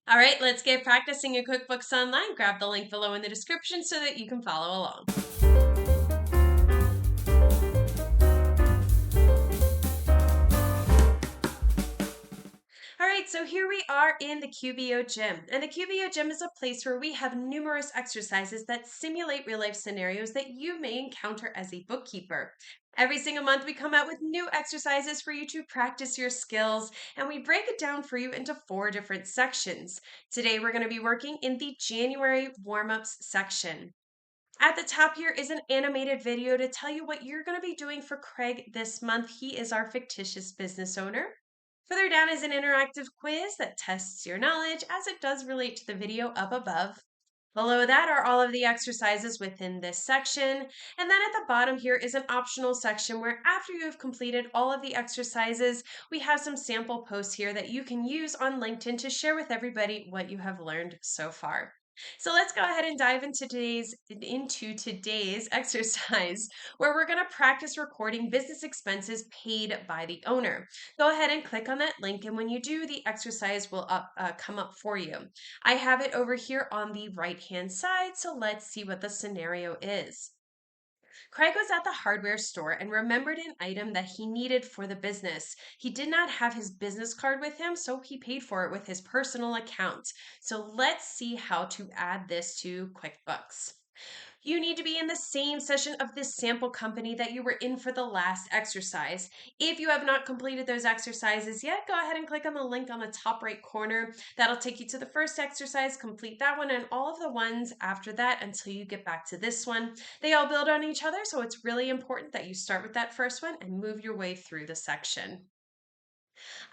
All right, let's get practicing in QuickBooks Online. Grab the link below in the description so that you can follow along. All right, so here we are in the QBO Gym. And the QBO Gym is a place where we have numerous exercises that simulate real life scenarios that you may encounter as a bookkeeper. Every single month, we come out with new exercises for you to practice your skills, and we break it down for you into 4 different sections. Today, we're going to be working in the January warm-ups section. At the top here is an animated video to tell you what you're going to be doing for Craig this month. He is our fictitious business owner. Further down is an interactive quiz that tests your knowledge as it does relate to the video up above. Below that are all of the exercises within this section. And then at the bottom here is an optional section where after you have completed all of the exercises, we have some sample posts here that you can use on LinkedIn to share with everybody what you have learned so far. So let's go ahead and dive into today's exercise where we're going to practice recording business expenses paid by the owner. Go ahead and click on that link, and when you do, the exercise will come up for you. I have it over here on the right-hand side, so let's see what the scenario is. Craig was at the hardware store and remembered an item that he needed for the business. He did not have his business card with him, so he paid for it with his personal account. So let's see how to add this to QuickBooks. You need to be in the same session of this sample company that you were in for the last exercise. If you have not completed those exercises yet, go ahead and click on the link on the top right corner. That'll take you to the first exercise, complete that one, and all of the ones after that until you get back to this one. They all build on each other, so it's really important that you start with that first one and move your way through the section.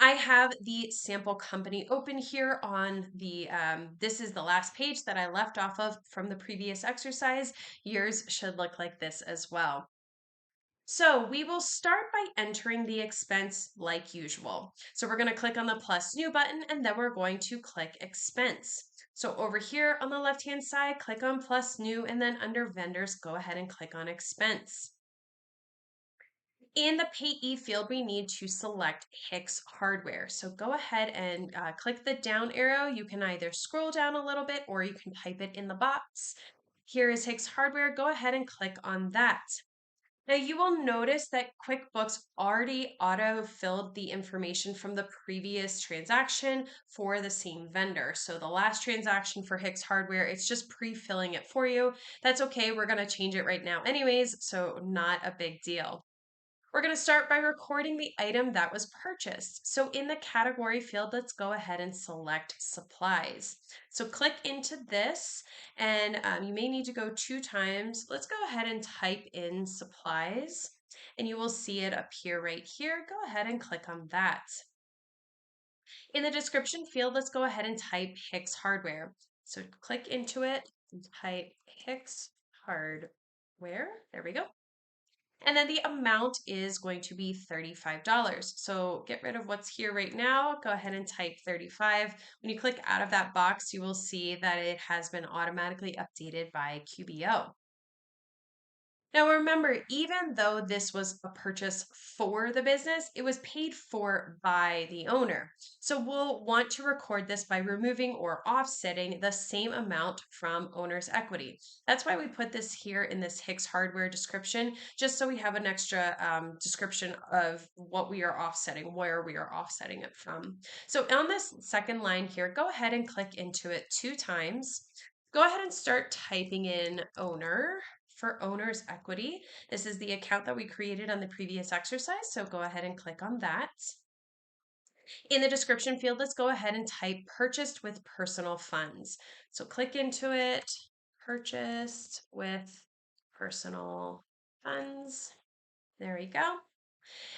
I have the sample company open here on this is the last page that I left off of from the previous exercise. Yours should look like this as well. So we will start by entering the expense like usual. So we're going to click on the plus new button, and then we're going to click expense. So over here on the left-hand side, click on plus new, and then under vendors, go ahead and click on expense. In the payee field, we need to select Hicks Hardware. So go ahead and click the down arrow. You can either scroll down a little bit or you can type it in the box. Here is Hicks Hardware. Go ahead and click on that. Now you will notice that QuickBooks already auto-filled the information from the previous transaction for the same vendor. So the last transaction for Hicks Hardware, it's just pre-filling it for you. That's okay. We're going to change it right now anyways, so not a big deal. We're going to start by recording the item that was purchased. So in the category field, let's go ahead and select supplies. So click into this, and you may need to go 2 times. Let's go ahead and type in supplies, and you will see it appear right here. Go ahead and click on that. In the description field, let's go ahead and type Hicks Hardware. So click into it and type Hicks Hardware. There we go. And then the amount is going to be $35. So get rid of what's here right now. Go ahead and type 35. When you click out of that box, you will see that it has been automatically updated by QBO. Now remember, even though this was a purchase for the business, it was paid for by the owner. So we'll want to record this by removing or offsetting the same amount from owner's equity. That's why we put this here in this Hicks Hardware description, just so we have an extra description of what we are offsetting, where we are offsetting it from. So on this second line here, go ahead and click into it 2 times. Go ahead and start typing in owner for owner's equity. This is the account that we created on the previous exercise, so go ahead and click on that. In the description field, let's go ahead and type purchased with personal funds. So click into it, purchased with personal funds. There we go.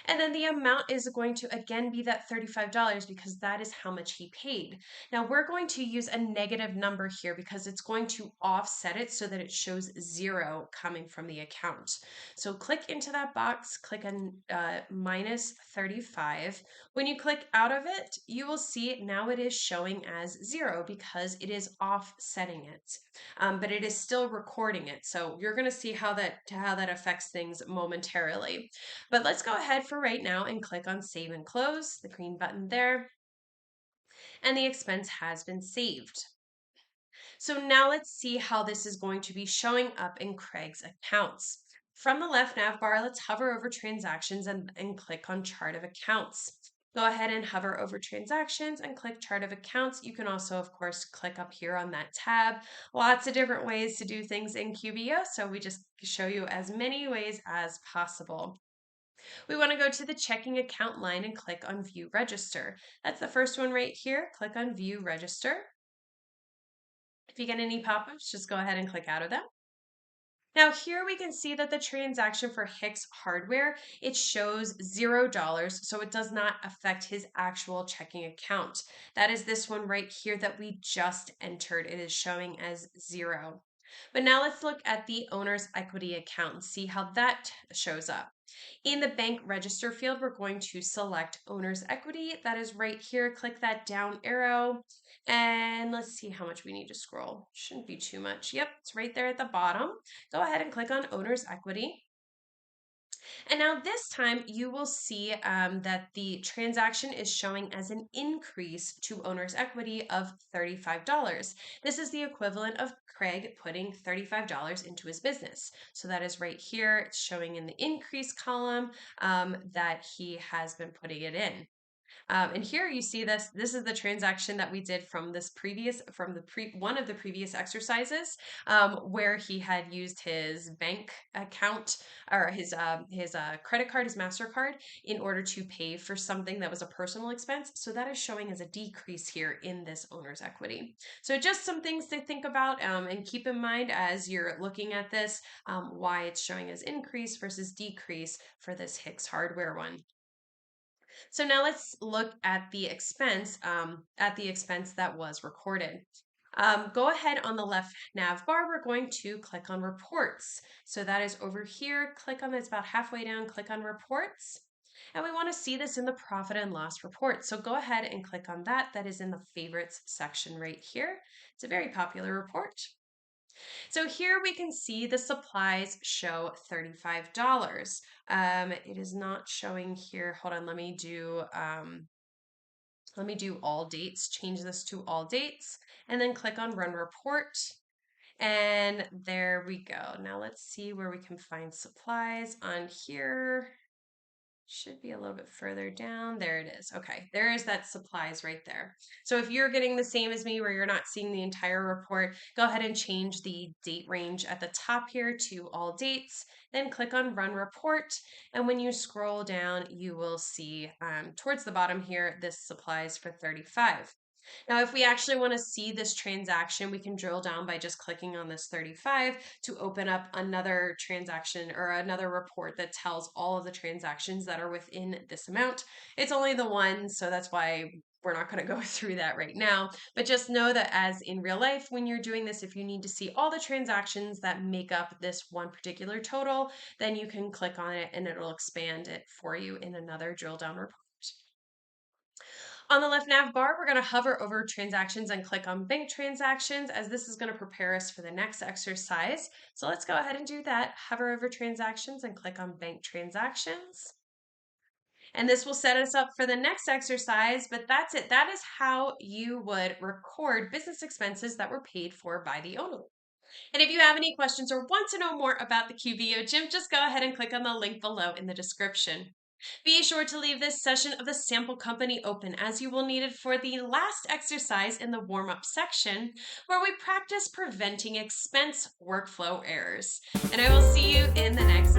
And then the amount is going to again be that $35 because that is how much he paid. Now we're going to use a negative number here because it's going to offset it so that it shows 0 coming from the account. So click into that box, click on minus 35. When you click out of it, you will see now it is showing as 0 because it is offsetting it. But it is still recording it. So you're going to see how that affects things momentarily. But let's go ahead for right now and click on Save and Close, the green button there. and the expense has been saved. So now let's see how this is going to be showing up in Craig's accounts. From the left nav bar, let's hover over transactions and click on chart of accounts. Go ahead and hover over transactions and click chart of accounts. You can also, of course, click up here on that tab. Lots of different ways to do things in QBO, so we just show you as many ways as possible. We want to go to the checking account line and click on view register. That's the first one right here. Click on view register. If you get any pop-ups, just go ahead and click out of them. Now here we can see that the transaction for Hicks Hardware, it shows $0, so it does not affect his actual checking account. That is this one right here that we just entered. It is showing as 0. But now let's look at the owner's equity account and see how that shows up. In the bank register field, we're going to select owner's equity. That is right here. Click that down arrow. And let's see how much we need to scroll. Shouldn't be too much. Yep, it's right there at the bottom. Go ahead and click on owner's equity. And now this time you will see that the transaction is showing as an increase to owner's equity of $35. This is the equivalent of Craig putting $35 into his business. So that is right here. It's showing in the increase column that he has been putting it in. And here you see this. This is the transaction that we did from one of the previous exercises, where he had used his bank account or his credit card, his MasterCard, in order to pay for something that was a personal expense. So that is showing as a decrease here in this owner's equity. So just some things to think about and keep in mind as you're looking at this, why it's showing as increase versus decrease for this Hicks Hardware one. So now let's look at the expense that was recorded. Go ahead on the left nav bar, we're going to click on reports. So that is over here, click on this about halfway down, click on reports. And we want to see this in the profit and loss report. So go ahead and click on that. That is in the favorites section right here. It's a very popular report. So here we can see the supplies show $35. It is not showing here. Hold on, let me do all dates, change this to all dates, and then click on run report. And there we go. Now let's see where we can find supplies on here. Should be a little bit further down. There it is. Okay, there is that supplies right there. So if you're getting the same as me where you're not seeing the entire report, go ahead and change the date range at the top here to all dates, then click on run report. And when you scroll down, you will see towards the bottom here, this supplies for 35. Now, if we actually want to see this transaction, we can drill down by just clicking on this 35 to open up another transaction or another report that tells all of the transactions that are within this amount. It's only the one, so that's why we're not going to go through that right now. But just know that as in real life, when you're doing this, if you need to see all the transactions that make up this one particular total, then you can click on it and it'll expand it for you in another drill down report. On the left nav bar, we're going to hover over transactions and click on bank transactions, as this is going to prepare us for the next exercise. So let's go ahead and do that. Hover over transactions and click on bank transactions. And this will set us up for the next exercise, but that's it. That is how you would record business expenses that were paid for by the owner. And if you have any questions or want to know more about the QBO Gym, just go ahead and click on the link below in the description. Be sure to leave this session of the sample company open, as you will need it for the last exercise in the warm-up section, where we practice preventing expense workflow errors. And I will see you in the next